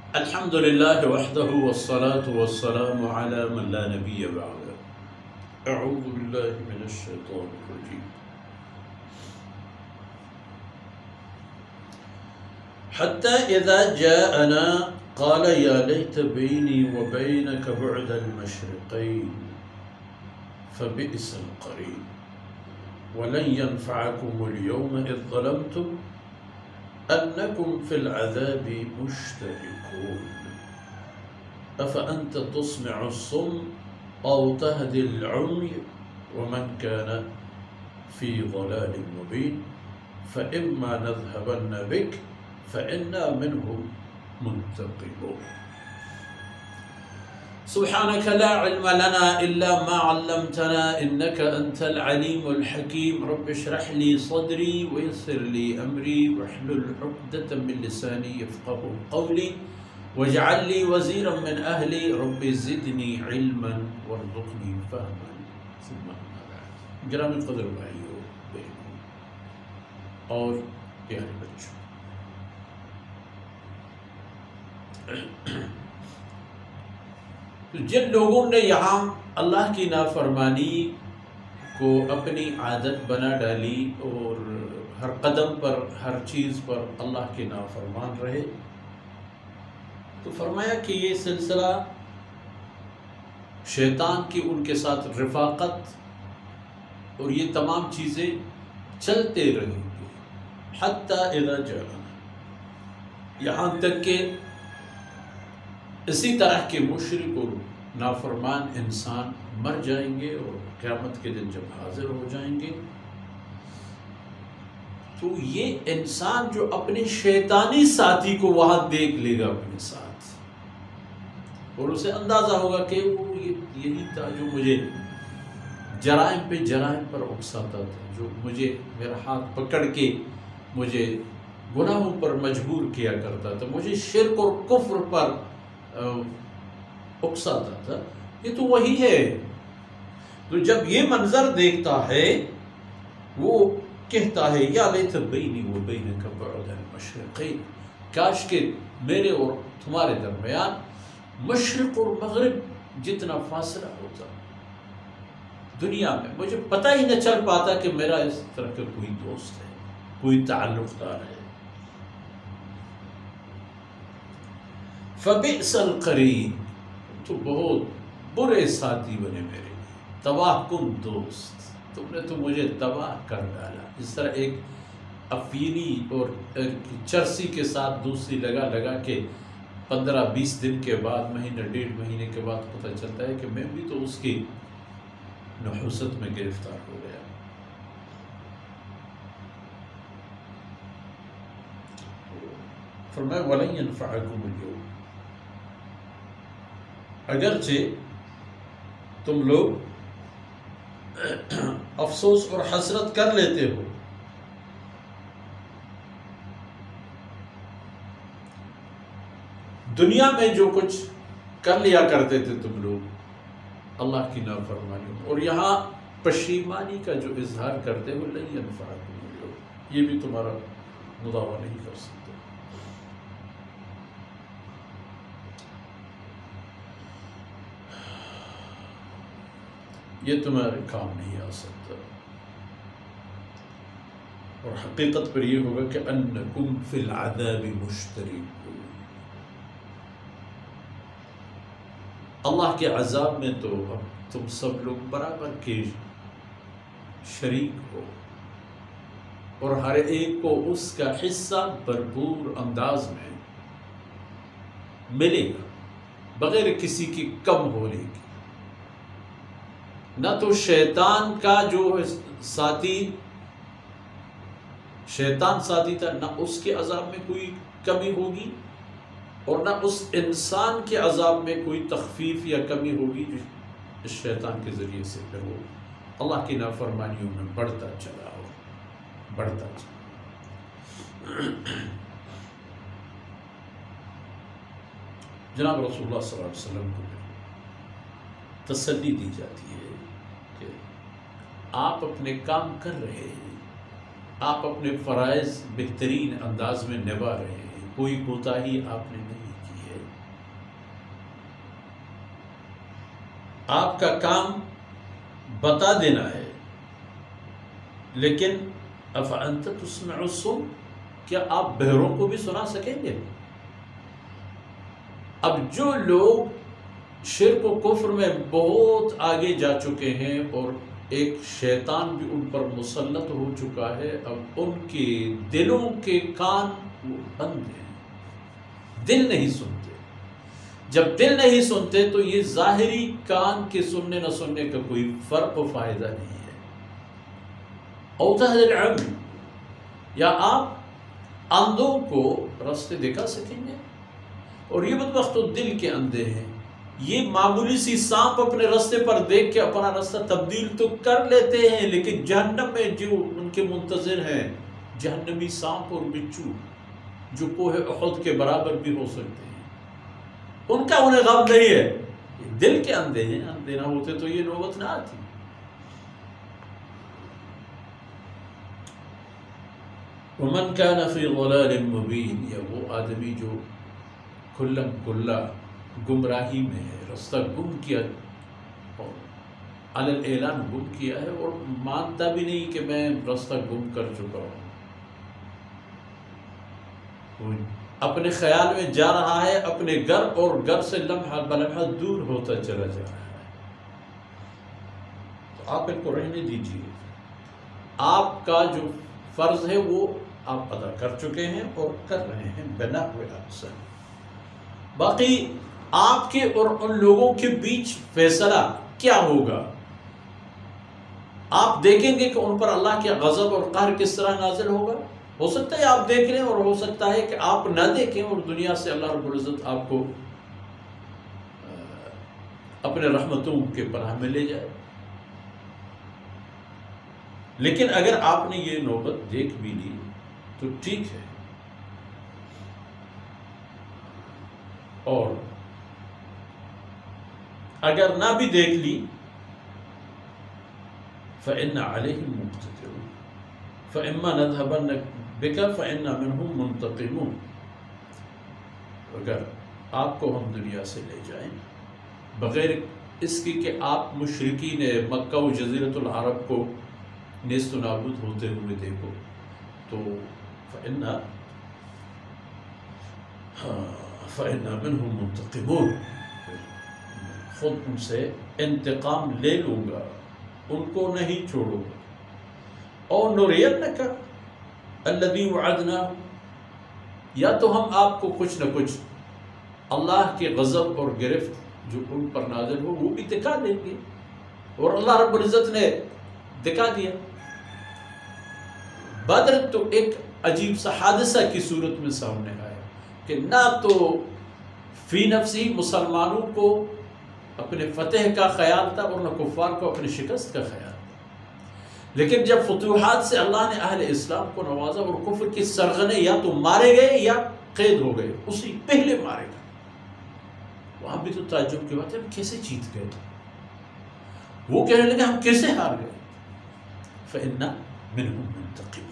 الحمد لله وحده والصلاة والسلام على من لا نبي بعده. أعوذ بالله من الشيطان الرجيم. حتى إذا جاءنا قال يا ليت بيني وبينك بعد المشرقين فبئس القرين ولن ينفعكم اليوم إذ ظلمتم أنكم في العذاب مشتركون أفأنت تسمع الصم أو تهدي العمي ومن كان في ضلال مبين فإما نذهبن بك فإنا منهم منتقمون. سبحانك لا علم لنا إلا ما علمتنا إنك أنت العليم الحكيم. رب اشرح لي صدري ويسر لي أمري واحلل عقدة من لساني يفقه قولي واجعل لي وزيرا من أهلي رب زدني علما وارزقني فهما. ثم أما بعد. گرامی القدر بھائیو بہنوں اور پیارے بچوں، جن لوگوں نے یہاں اللہ کی نافرمانی کو اپنی عادت بنا ڈالی اور ہر قدم پر ہر چیز پر اللہ کے نافرمان رہے، تو فرمایا کہ یہ سلسلہ شیطان کی ان کے ساتھ رفاقت اور یہ تمام چیزیں چلتے رہیں گے حتی اذا جاءنا، یہاں تک کہ اسی طرح کے مشرک اور نافرمان انسان مر جائیں گے اور قیامت کے دن جب حاضر ہو جائیں گے تو یہ انسان جو اپنے شیطانی ساتھی کو وہاں دیکھ لے گا اپنے ساتھ، اور اسے اندازہ ہوگا کہ وہ یہی تھا جو مجھے جرائم پہ جرائم پر اکساتا تھا، جو مجھے میرا ہاتھ پکڑ کے مجھے گناہوں پر مجبور کیا کرتا تھا، مجھے شرک اور کفر پر اکساتا تھا، یہ تو وہی ہے۔ تو جب یہ منظر دیکھتا ہے وہ کہتا ہے یا لیت بینی و بینک بعد المشرقین، کاش کہ میرے اور تمہارے درمیان مشرق اور مغرب جتنا فاصلہ ہوتا، دنیا میں مجھے پتہ ہی نہ چل پاتا کہ میرا اس طرح کا کوئی دوست ہے، کوئی تعلق دار ہے۔ فبئس القرین، تو بہت برے ساتھی بنے میرے لیے، تباہ کن دوست، تم نے تو مجھے تباہ کر ڈالا۔ اس طرح ایک افینی اور چرسی کے ساتھ دوسری لگا کے 15-20 دن کے بعد، مہینہ 1.5 مہینے کے بعد پتہ چلتا ہے کہ میں بھی تو اس کی نحوست میں گرفتار ہو گیا۔ فرمایا وَلَن يَنفَعَكُمُ الْيَوْمَ، اگرچہ تم لوگ افسوس اور حسرت کر لیتے ہو، دنیا میں جو کچھ کر لیا کرتے تھے تم لوگ اللہ کی نافرمانی، اور یہاں پشیمانی کا جو اظہار کرتے ہو، لن ينفعكم اليوم، یہ بھی تمہارا مداوع نہیں کر سکتے، یہ تمہارے کام نہیں آ سکتا۔ اور حقیقت پر یہ ہوگا کہ انکم فی العذاب مشترکون، اللہ کے عذاب میں تو اب تم سب لوگ برابر کے شریک ہو، اور ہر ایک کو اس کا حصہ بھرپور انداز میں ملے گا بغیر کسی کی کم ہونے کی۔ نہ تو شیطان کا جو شیطان ساتھی تھا، نہ اس کے عذاب میں کوئی کمی ہوگی، اور نہ اس انسان کے عذاب میں کوئی تخفیف یا کمی ہوگی جو اس شیطان کے ذریعے سے پھر وہ اللہ کی نافرمانیوں میں بڑھتا چلا۔ جناب رسول اللہ صلی اللہ علیہ وسلم کو تسلی دی جاتی ہے کہ آپ اپنے کام کر رہے ہیں، آپ اپنے فرائض بہترین انداز میں نبھا رہے ہیں، کوئی کوتاہی آپ نے نہیں کی ہے، آپ کا کام بتا دینا ہے، لیکن افانت تسمع الصم، کیا آپ بہروں کو بھی سنا سکیں گے؟ اب جو لوگ شرک و کفر میں بہت آگے جا چکے ہیں اور ایک شیطان بھی ان پر مسلط ہو چکا ہے، اب ان کے دلوں کے کان وہ بند ہیں، دل نہیں سنتے۔ جب دل نہیں سنتے تو یہ ظاہری کان کے سننے نہ سننے کا کوئی فرق و فائدہ نہیں ہے۔ او تہد العمی، یا آپ اندھوں کو راستے دکھا سکیں گے؟ اور یہ بدبخت تو دل کے اندھے ہیں، یہ معمولی سی سانپ اپنے راستے پر دیکھ کے اپنا راستہ تبدیل تو کر لیتے ہیں، لیکن جہنم میں جو ان کے منتظر ہیں جہنمی سانپ اور بچھو جو کوہ احد کے برابر بھی ہو سکتے ہیں، ان کا انہیں غم نہیں ہے، دل کے اندھے ہیں، اندھے نہ ہوتے تو یہ نوبت نہ آتی۔ ومن كان في ضلال مبين، یا وہ آدمی جو کھلم کھلا گمراہی میں ہے، راستہ گم کیا اور علی الاعلان گم کیا ہے اور مانتا بھی نہیں کہ میں راستہ گم کر چکا ہوں، وہ اپنے خیال میں جا رہا ہے، اپنے گھر اور گھر سے لمحہ بلمحہ دور ہوتا چلا جا رہا ہے، تو آپ ان کو رہنے دیجیے۔ آپ کا جو فرض ہے وہ آپ ادا کر چکے ہیں اور کر رہے ہیں بنا ہوئے احسن۔ باقی آپ کے اور ان لوگوں کے بیچ فیصلہ کیا ہوگا، آپ دیکھیں گے کہ ان پر اللہ کے غضب اور قہر کس طرح نازل ہوگا۔ ہو سکتا ہے آپ دیکھ لیں اور ہو سکتا ہے کہ آپ نہ دیکھیں اور دنیا سے اللہ رب العزت آپ کو اپنے رحمتوں کے پناہ میں لے جائے۔ لیکن اگر آپ نے یہ نوبت دیکھ بھی لی تو ٹھیک ہے، اور اگر نہ بھی دیکھ لی فَإِنَّ عَلَيْهِمْ مُقْتَدِرُونَ فَإِمَّا نَذْهَبَنَّ بِكَ فَإِنَّا مِنْهُمْ مُنْتَقِمُونَ، اگر آپ کو ہم دنیا سے لے جائیں بغیر اس کی کہ آپ مشرکین مکہ و جزیرۃ العرب کو نیست و نابود ہوتے ہوئے دیکھو، تو فَإِنَّا مِنْهُمْ مُنْتَقِمُونَ، خود ان سے انتقام لے لوں گا، ان کو نہیں چھوڑوں گا۔ اور نُرِيَنَّكَ الَّذِي وَعَدْنَاهُ، یا تو ہم آپ کو کچھ نہ کچھ اللہ کے غضب اور گرفت جو ان پر نازل ہو وہ بھی دکھا دیں گے، اور اللہ رب العزت نے دکھا دیا۔ بدر تو ایک عجیب سا حادثہ کی صورت میں سامنے آیا کہ نہ تو فی نفسی مسلمانوں کو اپنے فتح کا خیال تھا اور نہ کفار کو اپنے شکست کا خیال تھا، لیکن جب فتوحات سے اللہ نے اہل اسلام کو نوازا اور کفر کی سرغنے یا تو مارے گئے یا قید ہو گئے، اسی پہلے مارے گئے، وہاں بھی تو تعجب کی بات ہے ہم کیسے جیت گئے، وہ کہنے لگے ہم کیسے ہار گئے۔ فَإِنَّا مِنْهُمْ مُنْتَقِمُونَ،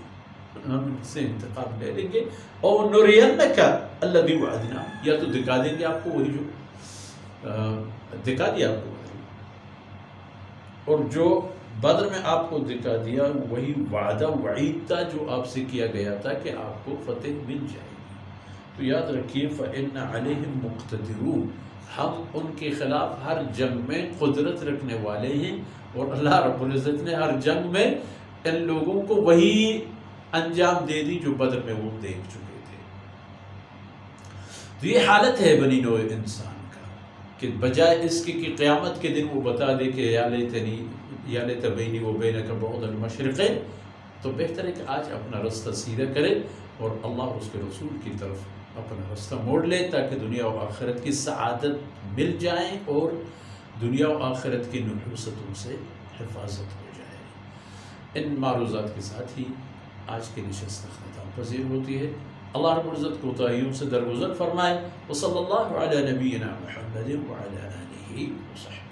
ہم ان سے انتقام لے لیں گے، اور نُرِيَنَّكَ الَّذِي وَعَدْنَاهُ، یا تو دکھا دیں گے آپ کو وہی جو دکھا دیا آپ کو، اور جو بدر میں آپ کو دکھا دیا وہی وعدہ وعید تھا جو آپ سے کیا گیا تھا کہ آپ کو فتح مل جائے گی۔ تو یاد رکھیے فَإِنَّ عَلَيْهِمْ مُقْتَدِرُونَ، ہم ان کے خلاف ہر جنگ میں قدرت رکھنے والے ہیں، اور اللہ رب العزت نے ہر جنگ میں ان لوگوں کو وہی انجام دے دی جو بدر میں وہ دیکھ چکے تھے۔ تو یہ حالت ہے بنی نوع انسان کا کہ بجائے اس کی کہ قیامت کے دن وہ بتا دے کہ یا لیت بینی و بینک بعد المشرقین، تو بہتر ہے کہ آج اپنا راستہ سیدھا کرے اور اللہ اس کے رسول کی طرف اپنا راستہ موڑ لے، تاکہ دنیا و آخرت کی سعادت مل جائیں اور دنیا و آخرت کی نحوستوں سے حفاظت ہو جائے۔ ان معروضات کے ساتھ ہی آج کی نشست اختتام پذیر ہوتی ہے۔ اللہ رب العزت کوتاہیوں سے درگزر فرمائے۔ وصلی اللہ علی نبینا محمد وعلی آلہ وصحبہ۔